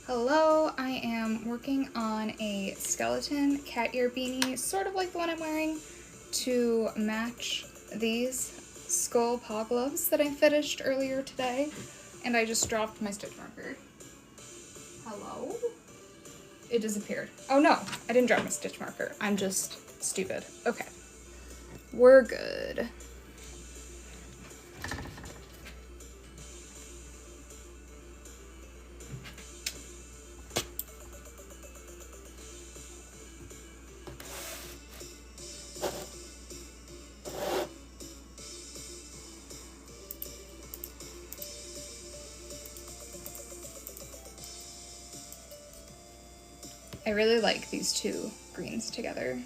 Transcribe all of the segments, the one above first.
Hello, I am working on a skeleton cat ear beanie, sort of like the one I'm wearing, to match these skull paw gloves that I finished earlier today. And I just dropped my stitch marker. Hello? It disappeared. Oh no, I didn't drop my stitch marker. I'm just stupid. Okay. We're good. I really like these two greens together.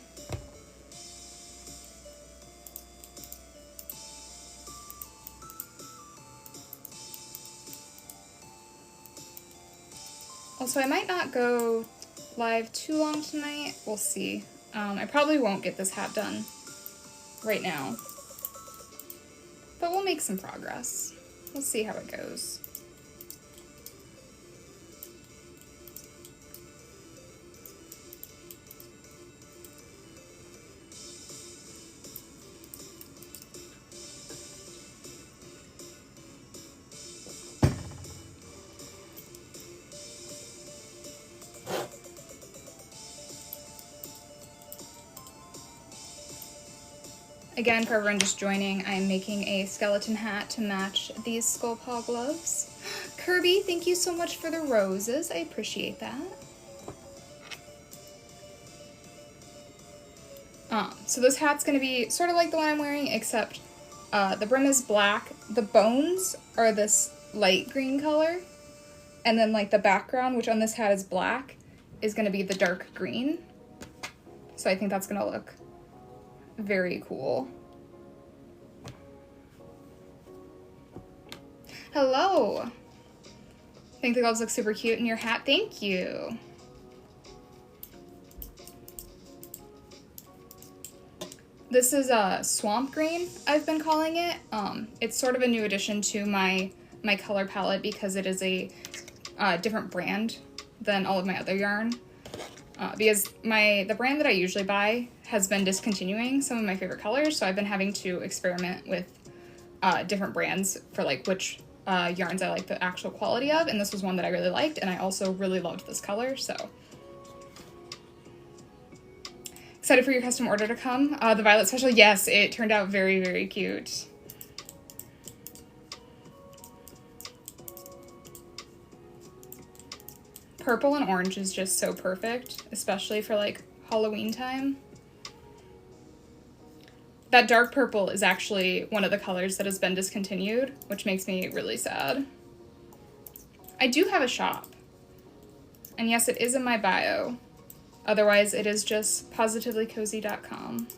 Also, I might not go live too long tonight. We'll see. I probably won't get this hat done right now, but we'll make some progress. We'll see how it goes. Again, for everyone just joining, I'm making a skeleton hat to match these skull paw gloves. Kirby, thank you so much for the roses. I appreciate that. So this hat's gonna be sort of like the one I'm wearing, except the brim is black. The bones are this light green color. And then like the background, which on this hat is black, is gonna be the dark green. So I think that's gonna look very cool. Hello. I think the gloves look super cute in your hat. Thank you. This is a swamp green, I've been calling it. It's sort of a new addition to my color palette because it is a different brand than all of my other yarn. Because the brand that I usually buy has been discontinuing some of my favorite colors, so I've been having to experiment with different brands for like which yarns I like the actual quality of, and this was one that I really liked, and I also really loved this color, so. Excited for your custom order to come. The Violet Special, yes, it turned out very, very cute. Purple and orange is just so perfect, especially for like Halloween time. That dark purple is actually one of the colors that has been discontinued, which makes me really sad. I do have a shop. And yes, it is in my bio. Otherwise, it is just positivelycozy.com.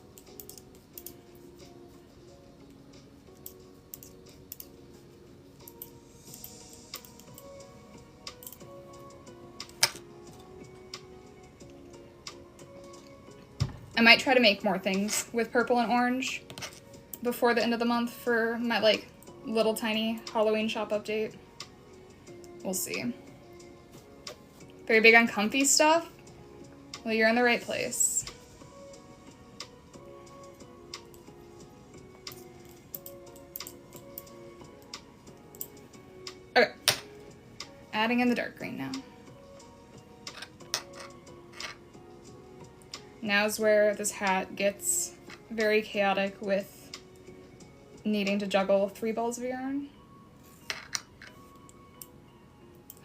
I might try to make more things with purple and orange before the end of the month for my like little tiny Halloween shop update. We'll see. Very big on comfy stuff? Well, you're in the right place. Okay. Adding in the dark green now. Now's where this hat gets very chaotic with needing to juggle 3 balls of yarn.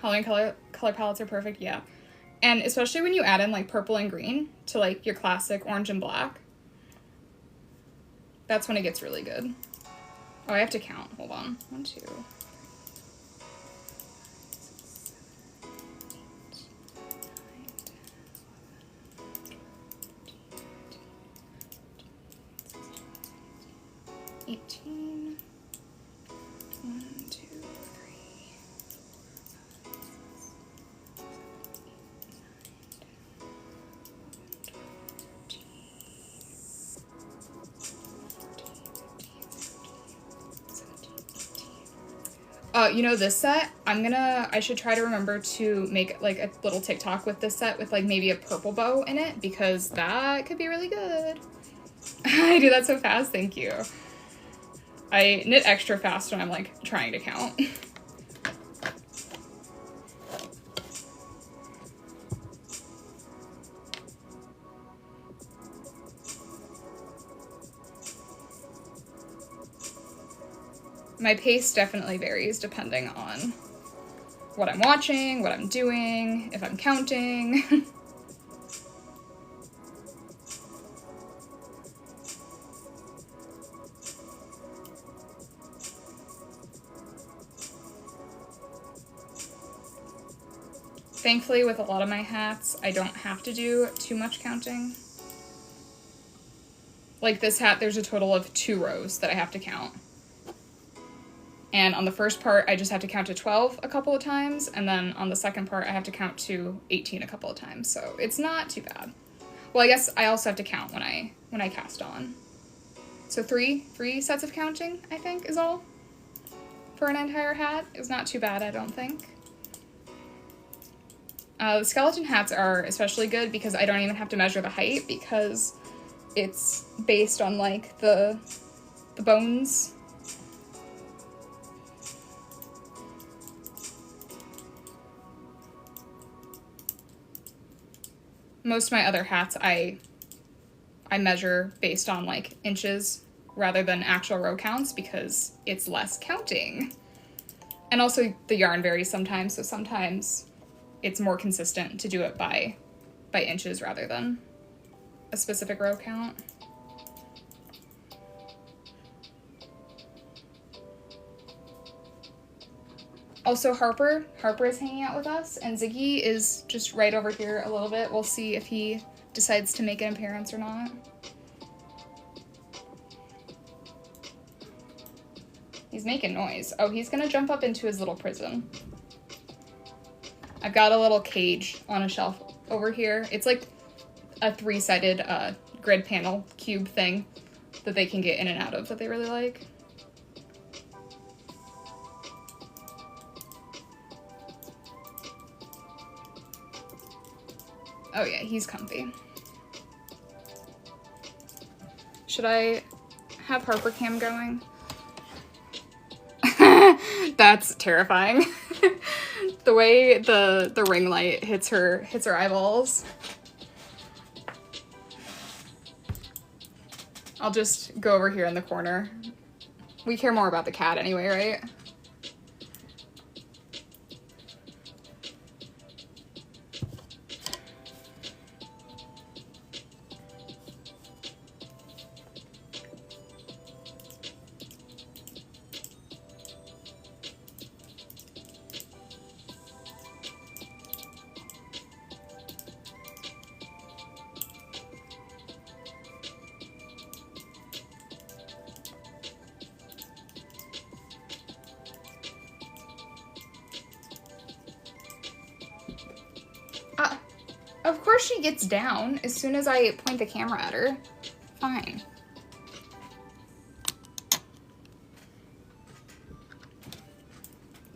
Halloween color palettes are perfect, yeah. And especially when you add in like purple and green to like your classic orange and black. That's when it gets really good. Oh, I have to count. Hold on. 1, 2, 3, 18. 1, 2, 3. 17, 18, You know this set? I should try to remember to make like a little TikTok with this set with like maybe a purple bow in it, because that could be really good. I do that so fast, thank you. I knit extra fast when I'm like trying to count. My pace definitely varies depending on what I'm watching, what I'm doing, if I'm counting. Thankfully, with a lot of my hats, I don't have to do too much counting. Like this hat, there's a total of 2 rows that I have to count. And on the first part, I just have to count to 12 a couple of times, and then on the second part, I have to count to 18 a couple of times, so it's not too bad. Well, I guess I also have to count when I cast on. So three sets of counting, I think, is all for an entire hat. It's not too bad, I don't think. The skeleton hats are especially good because I don't even have to measure the height, because it's based on like the bones. Most of my other hats I measure based on like inches rather than actual row counts, because it's less counting. And also the yarn varies sometimes, so sometimes it's more consistent to do it by inches rather than a specific row count. Also, Harper is hanging out with us, and Ziggy is just right over here a little bit. We'll see if he decides to make an appearance or not. He's making noise. Oh, he's gonna jump up into his little prison. I've got a little cage on a shelf over here. It's like a 3-sided grid panel cube thing that they can get in and out of that they really like. Oh yeah, he's comfy. Should I have Harper Cam going? That's terrifying. The way the ring light hits her eyeballs. I'll just go over here in the corner. We care more about the cat anyway, right? Of course she gets down as soon as I point the camera at her. Fine.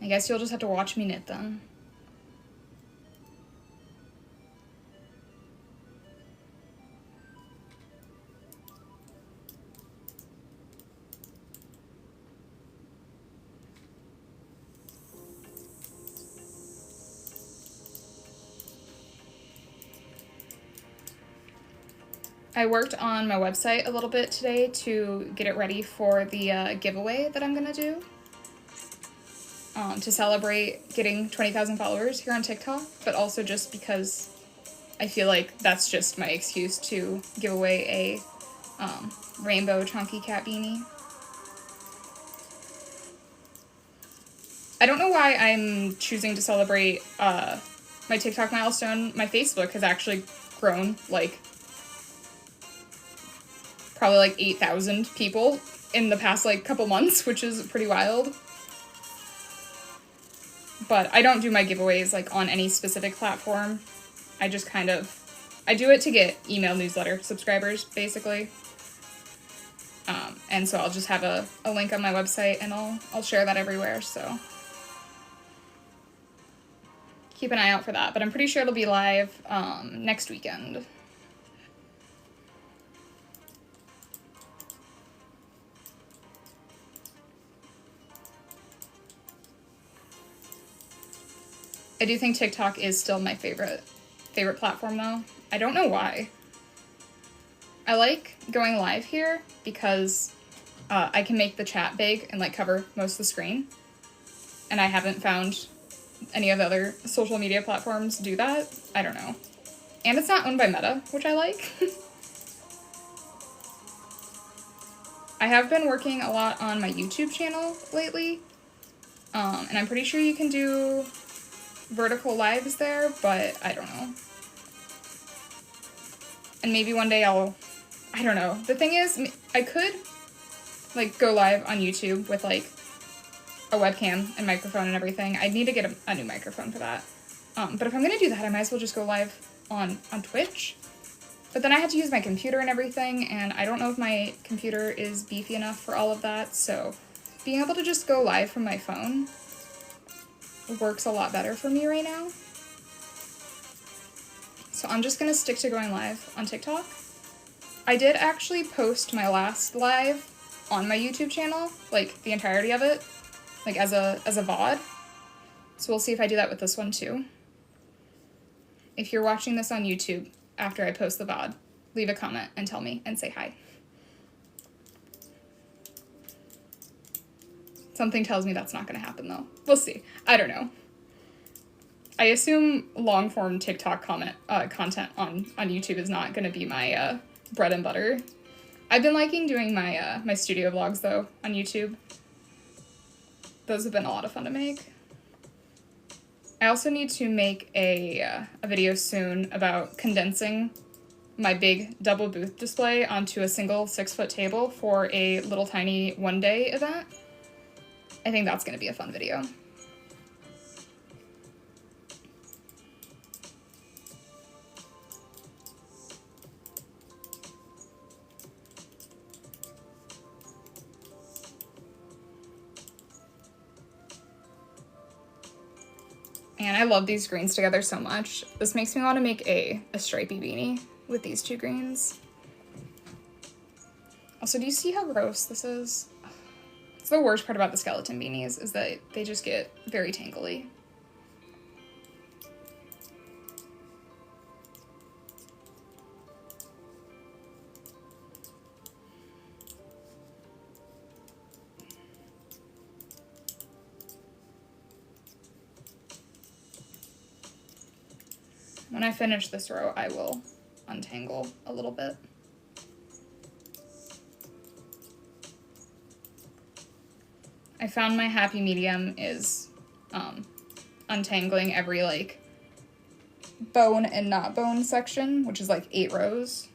I guess you'll just have to watch me knit them. I worked on my website a little bit today to get it ready for the giveaway that I'm gonna do to celebrate getting 20,000 followers here on TikTok, but also just because I feel like that's just my excuse to give away a rainbow chunky cat beanie. I don't know why I'm choosing to celebrate my TikTok milestone. My Facebook has actually grown like probably like 8,000 people in the past like couple months, which is pretty wild. But I don't do my giveaways like on any specific platform. I just kind of, I do it to get email newsletter subscribers basically. And so I'll just have a link on my website and I'll share that everywhere. So keep an eye out for that. But I'm pretty sure it'll be live next weekend. I do think TikTok is still my favorite platform though. I don't know why. I like going live here because I can make the chat big and like cover most of the screen. And I haven't found any of the other social media platforms do that. I don't know. And it's not owned by Meta, which I like. I have been working a lot on my YouTube channel lately. And I'm pretty sure you can do vertical lives there, but I don't know. And maybe one day I don't know. The thing is, I could like go live on YouTube with like a webcam and microphone and everything. I'd need to get a new microphone for that. But if I'm gonna do that, I might as well just go live on Twitch. But then I have to use my computer and everything, and I don't know if my computer is beefy enough for all of that, so being able to just go live from my phone works a lot better for me right now. So I'm just gonna stick to going live on TikTok. I did actually post my last live on my YouTube channel, like the entirety of it, like as a VOD. So we'll see if I do that with this one too. If you're watching this on YouTube after I post the VOD, leave a comment and tell me and say hi. Something tells me that's not gonna happen though. We'll see. I don't know. I assume long-form TikTok content on YouTube is not gonna be my bread and butter. I've been liking doing my my studio vlogs though on YouTube. Those have been a lot of fun to make. I also need to make a video soon about condensing my big double booth display onto a single 6-foot table for a little tiny one-day event. I think that's going to be a fun video. And I love these greens together so much. This makes me want to make a stripey beanie with these two greens. Also, do you see how gross this is? It's the worst part about the skeleton beanies is that they just get very tangly. When I finish this row, I will untangle a little bit. I found my happy medium is untangling every like bone and not bone section, which is like 8 rows.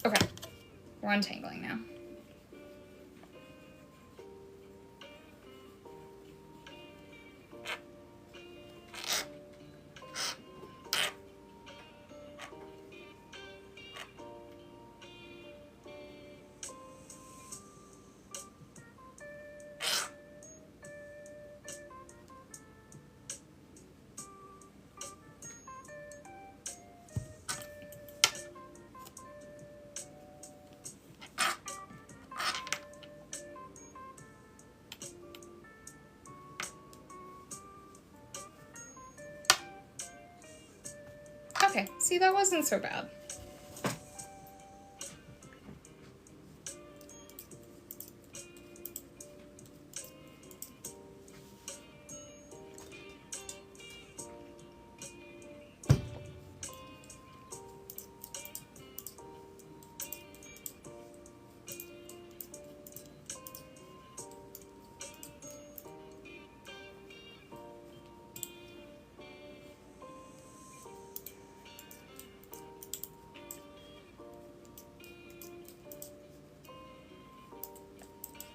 Okay, we're untangling now. Okay, see, that wasn't so bad.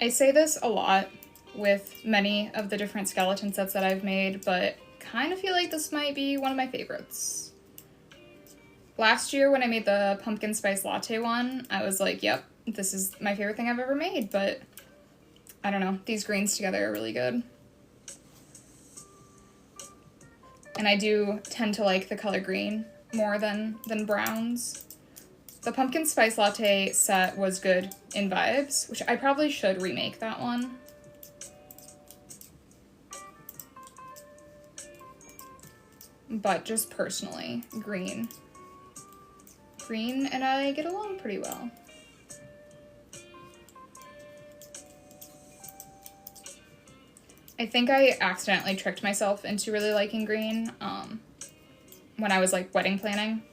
I say this a lot with many of the different skeleton sets that I've made, but kind of feel like this might be one of my favorites. Last year when I made the pumpkin spice latte one, I was like, yep, this is my favorite thing I've ever made, but I don't know, these greens together are really good. And I do tend to like the color green more than browns. The pumpkin spice latte set was good in vibes, which I probably should remake that one. But just personally, green. Green and I get along pretty well. I think I accidentally tricked myself into really liking green when I was like wedding planning.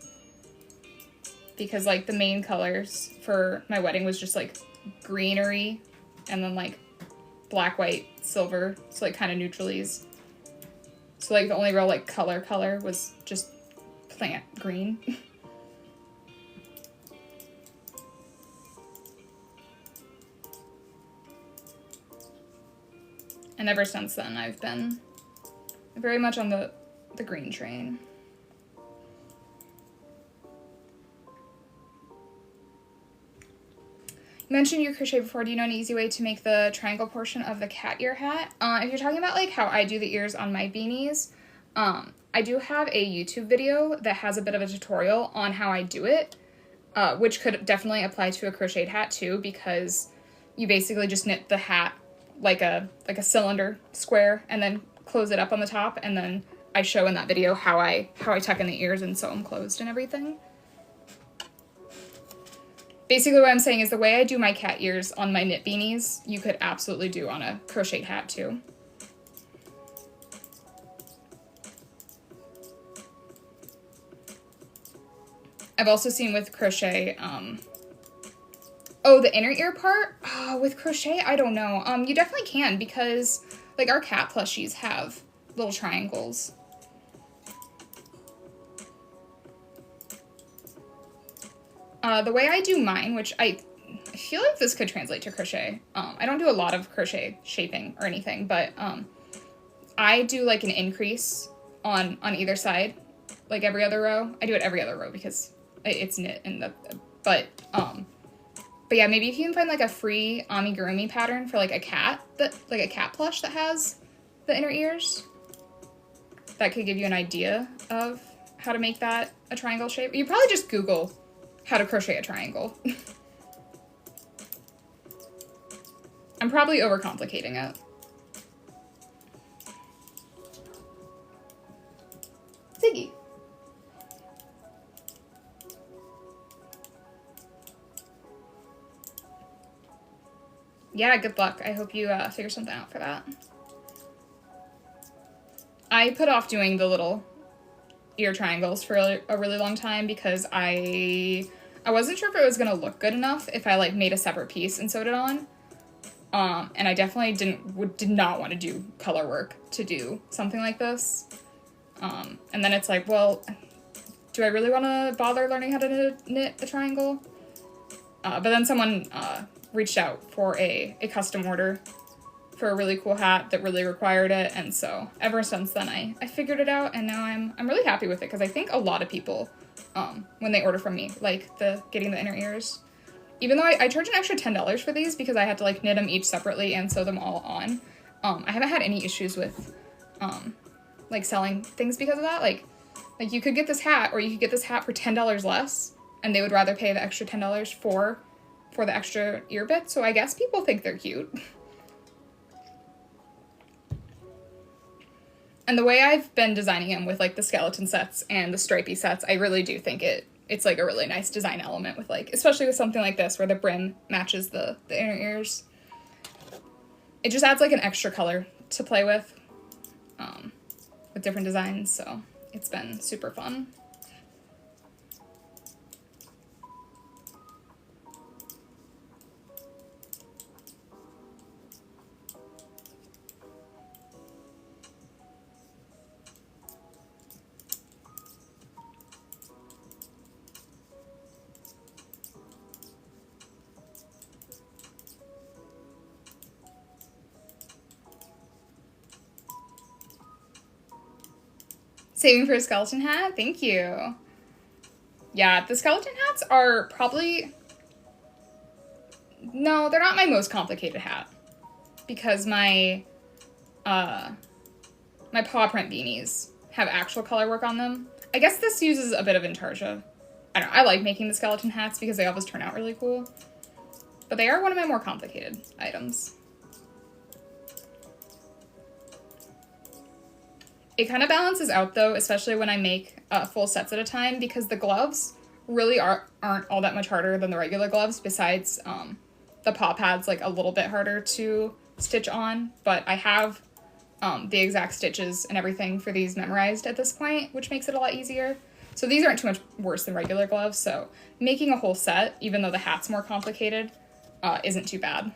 Because like the main colors for my wedding was just like greenery and then like black, white, silver. So like kind of neutralies. So like the only real like color was just plant green. And ever since then I've been very much on the green train. You mentioned you crochet before. Do you know an easy way to make the triangle portion of the cat ear hat? If you're talking about like how I do the ears on my beanies, I do have a YouTube video that has a bit of a tutorial on how I do it, which could definitely apply to a crocheted hat too, because you basically just knit the hat like a cylinder square and then close it up on the top, and then I show in that video how I tuck in the ears and sew them closed and everything. Basically what I'm saying is the way I do my cat ears on my knit beanies, you could absolutely do on a crocheted hat too. I've also seen with crochet, oh, the inner ear part? Oh, with crochet, I don't know. You definitely can, because like our cat plushies have little triangles. The way I do mine, which I feel like this could translate to crochet. I don't do a lot of crochet shaping or anything, but I do like an increase on either side, like every other row. I do it every other row because it's knit in the, but yeah, maybe if you can find like a free amigurumi pattern for like a cat, like a cat plush that has the inner ears, that could give you an idea of how to make that a triangle shape. You probably just Google how to crochet a triangle. I'm probably overcomplicating it. Ziggy. Yeah, good luck. I hope you figure something out for that. I put off doing the little ear triangles for a really long time because I wasn't sure if it was gonna look good enough if I like made a separate piece and sewed it on. And I definitely did not want to do color work to do something like this. And then it's like, well, do I really want to bother learning how to knit a triangle? But then someone reached out for a custom order for a really cool hat that really required it, and so ever since then I figured it out, and now I'm really happy with it, because I think a lot of people when they order from me like getting the inner ears. Even though I charge an extra $10 for these because I had to like knit them each separately and sew them all on. I haven't had any issues with like selling things because of that. Like you could get this hat, or you could get this hat for $10 less, and they would rather pay the extra $10 for the extra ear bit. So I guess people think they're cute. And the way I've been designing them with like the skeleton sets and the stripey sets, I really do think it's like a really nice design element with like, especially with something like this where the brim matches the inner ears. It just adds like an extra color to play with different designs, so it's been super fun. Saving for a skeleton hat? Thank you. Yeah, the skeleton hats are probably... No, they're not my most complicated hat. Because my paw print beanies have actual color work on them. I guess this uses a bit of Intarsia. I don't know, I like making the skeleton hats because they always turn out really cool. But they are one of my more complicated items. It kind of balances out though, especially when I make full sets at a time, because the gloves really aren't all that much harder than the regular gloves, besides the paw pad's like a little bit harder to stitch on, but I have the exact stitches and everything for these memorized at this point, which makes it a lot easier. So these aren't too much worse than regular gloves, so making a whole set, even though the hat's more complicated, isn't too bad.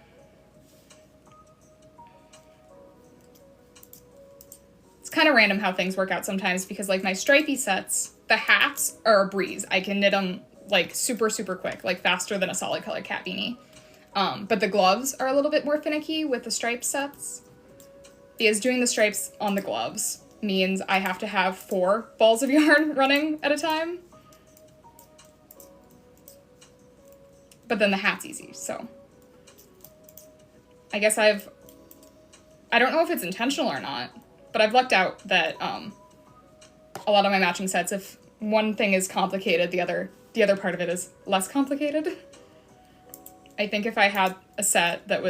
It's kind of random how things work out sometimes, because like my stripey sets, the hats are a breeze. I can knit them like super, super quick, like faster than a solid color cat beanie. But the gloves are a little bit more finicky with the stripe sets, because doing the stripes on the gloves means I have to have 4 balls of yarn running at a time. But then the hat's easy, so. I guess I don't know if it's intentional or not, but I've lucked out that a lot of my matching sets, if one thing is complicated, the other part of it is less complicated. I think if I had a set that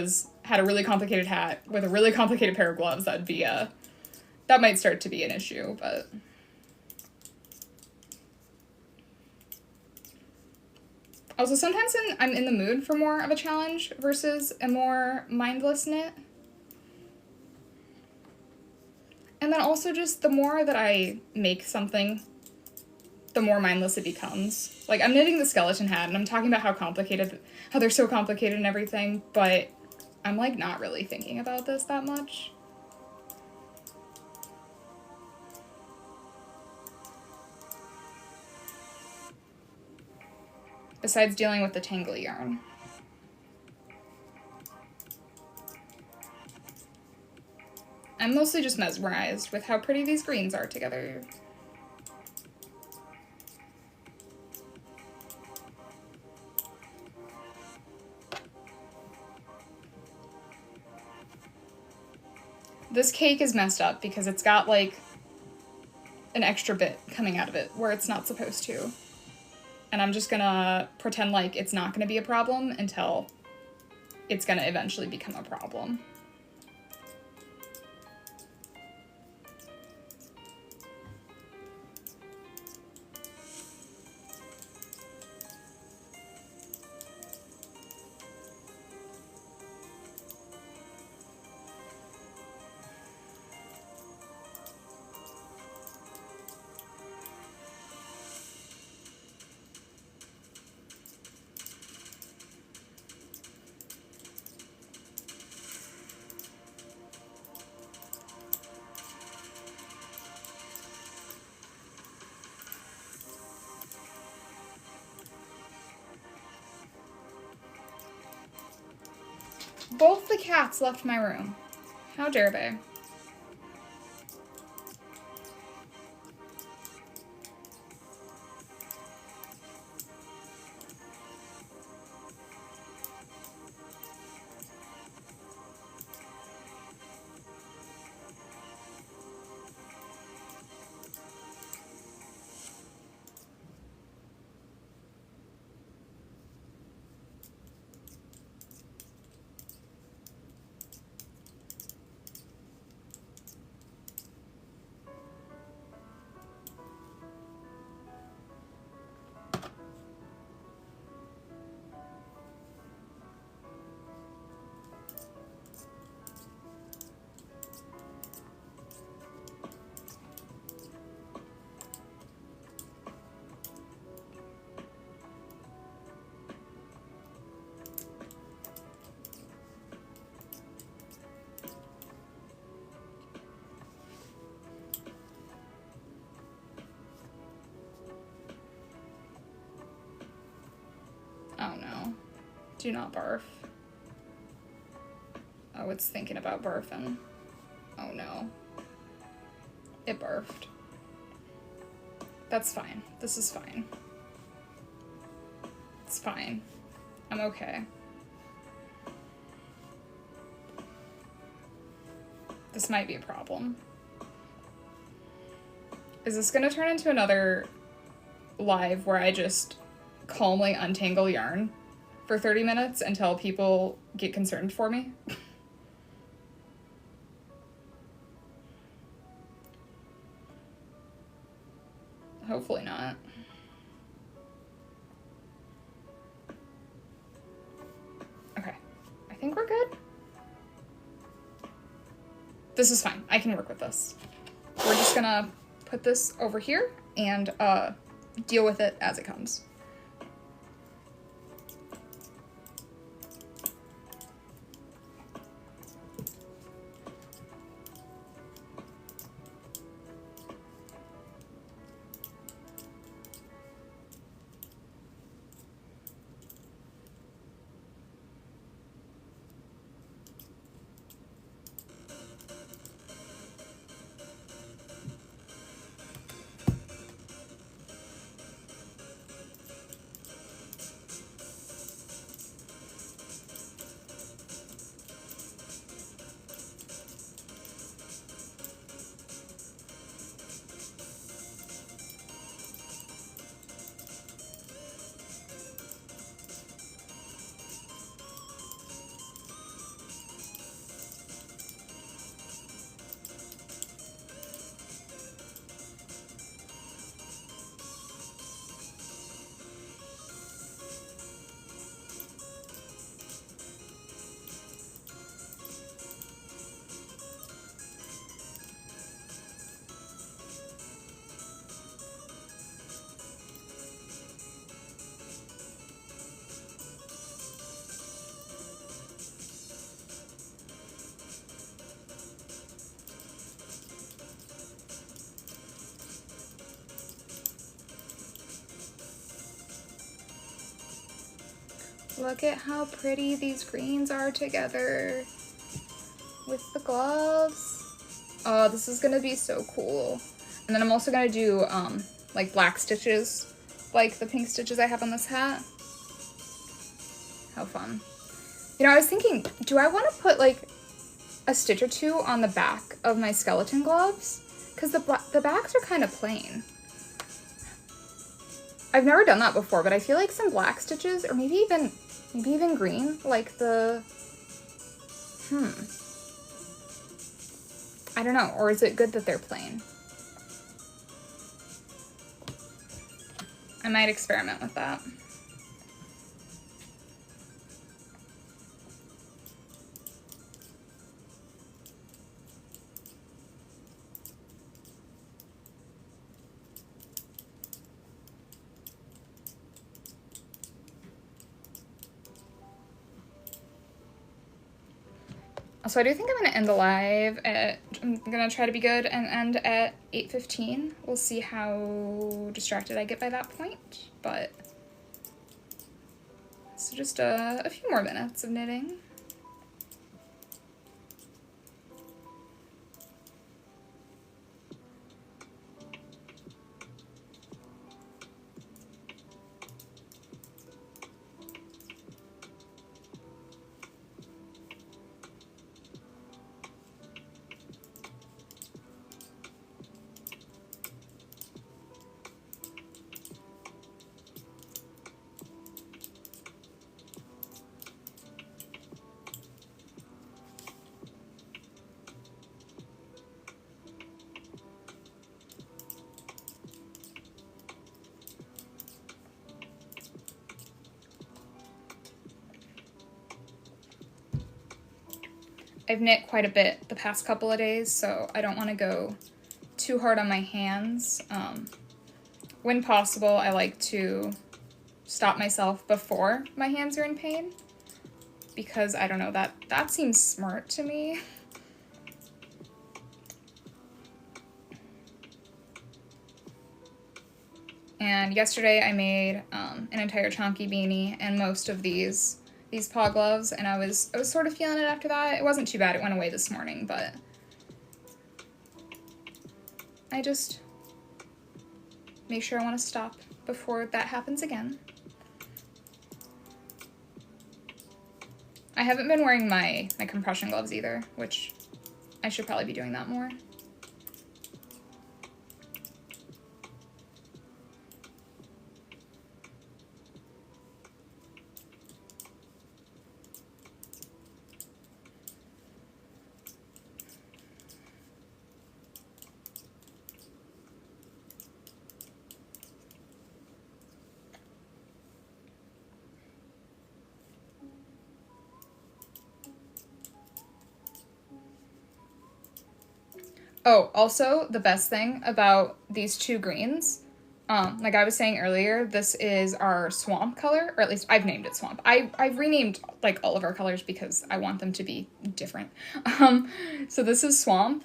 had a really complicated hat with a really complicated pair of gloves, that might start to be an issue, but... Also, sometimes I'm in the mood for more of a challenge versus a more mindless knit. And then also just the more that I make something, the more mindless it becomes. Like, I'm knitting the skeleton hat, and I'm talking about how they're so complicated and everything, but I'm, like, not really thinking about this that much. Besides dealing with the tangly yarn. I'm mostly just mesmerized with how pretty these greens are together. This cake is messed up because it's got like an extra bit coming out of it where it's not supposed to. And I'm just gonna pretend like it's not gonna be a problem until it's gonna eventually become a problem. Both the cats left my room. How dare they? Oh no. Do not barf. Oh, it's thinking about barfing. Oh no. It barfed. That's fine. This is fine. It's fine. I'm okay. This might be a problem. Is this gonna turn into another live where I just calmly untangle yarn for 30 minutes until people get concerned for me? Hopefully not. Okay, I think we're good. This is fine. I can work with this. We're just gonna put this over here and deal with it as it comes. Look at how pretty these greens are together with the gloves. Oh, this is gonna be so cool. And then I'm also gonna do like black stitches, like the pink stitches I have on this hat. How fun. You know, I was thinking, do I want to put like a stitch or two on the back of my skeleton gloves? Because the backs are kind of plain. I've never done that before, but I feel like some black stitches, or maybe even green, like the, I don't know, or is it good that they're plain? I might experiment with that. So I do think I'm going to end the live at, I'm going to try to be good and end at 8:15. We'll see how distracted I get by that point, but so just a few more minutes of knitting. I've knit quite a bit the past couple of days, so I don't want to go too hard on my hands. When possible, I like to stop myself before my hands are in pain, because I don't know, that seems smart to me. And yesterday I made an entire chonky beanie and most of these paw gloves, and I was sort of feeling it after that. It wasn't too bad. It went away this morning, but make sure I want to stop before that happens again. I haven't been wearing my compression gloves either, which I should probably be doing that more. Oh, also the best thing about these two greens, like I was saying earlier, this is our swamp color, or at least I've named it swamp. I've renamed like all of our colors because I want them to be different. So this is swamp,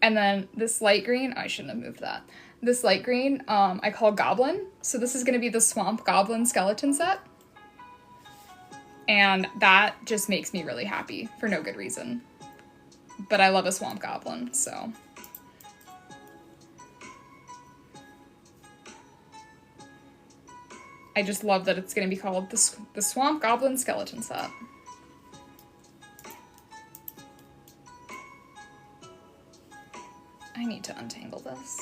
and then this light green, I shouldn't have moved that. This light green, I call goblin. So this is gonna be the swamp goblin skeleton set. And that just makes me really happy for no good reason. But I love a swamp goblin, so. I just love that it's going to be called the Swamp Goblin Skeleton Set. I need to untangle this.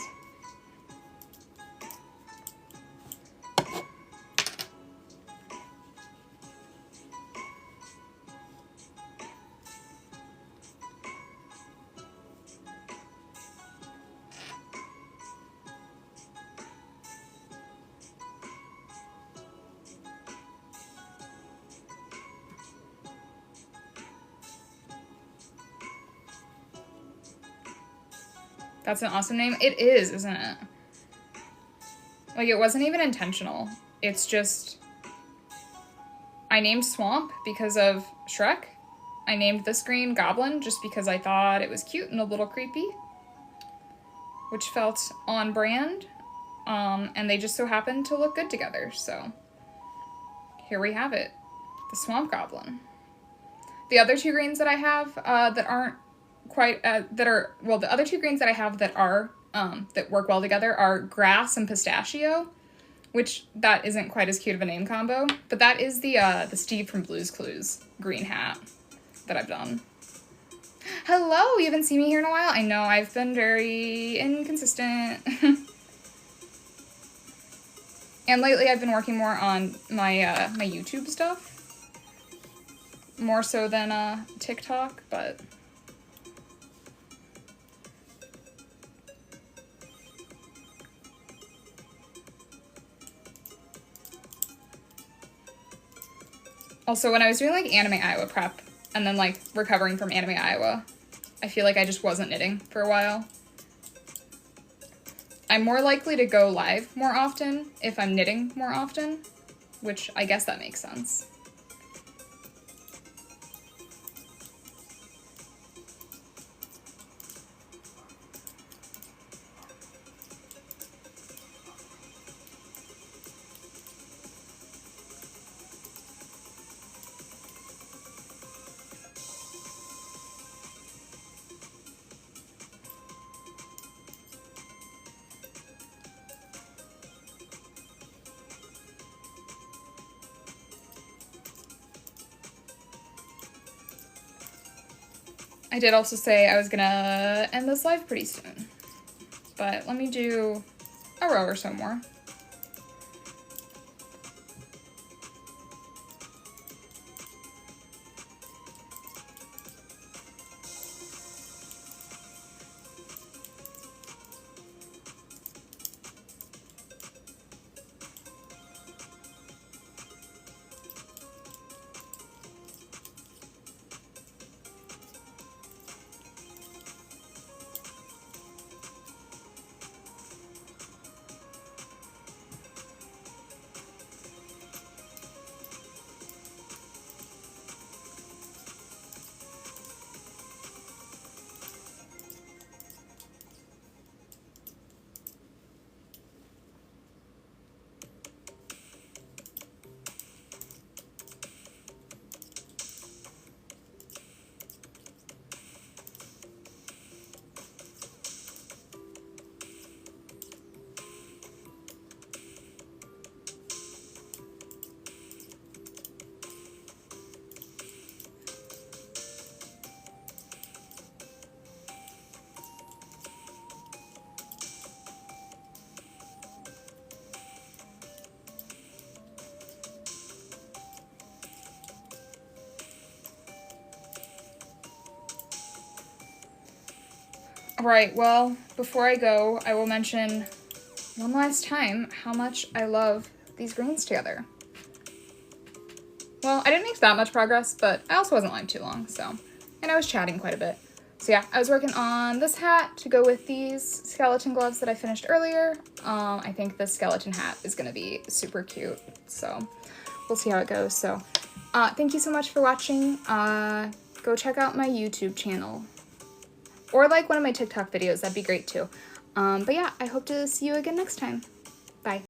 That's an awesome name. It is, isn't it? Like, it wasn't even intentional. It's just... I named Swamp because of Shrek. I named this green Goblin just because I thought it was cute and a little creepy, which felt on brand. And they just so happened to look good together, so here we have it. The Swamp Goblin. The other two greens that I have that aren't quite the other two greens that I have that are that work well together are grass and pistachio, which that isn't quite as cute of a name combo, but that is the Steve from Blue's Clues green hat that I've done. Hello, you haven't seen me here in a while? I know I've been very inconsistent. And lately I've been working more on my my YouTube stuff, more so than TikTok, but also, when I was doing, like, Anime Iowa prep, and then, like, recovering from Anime Iowa, I feel like I just wasn't knitting for a while. I'm more likely to go live more often if I'm knitting more often, which I guess that makes sense. I did also say I was gonna end this live pretty soon, but let me do a row or so more. Alright, well, before I go, I will mention one last time how much I love these greens together. Well, I didn't make that much progress, but I also wasn't live too long, so. And I was chatting quite a bit. So yeah, I was working on this hat to go with these skeleton gloves that I finished earlier. I think this skeleton hat is gonna be super cute, so we'll see how it goes. So thank you so much for watching. Go check out my YouTube channel. Or like one of my TikTok videos, that'd be great too. But yeah, I hope to see you again next time. Bye.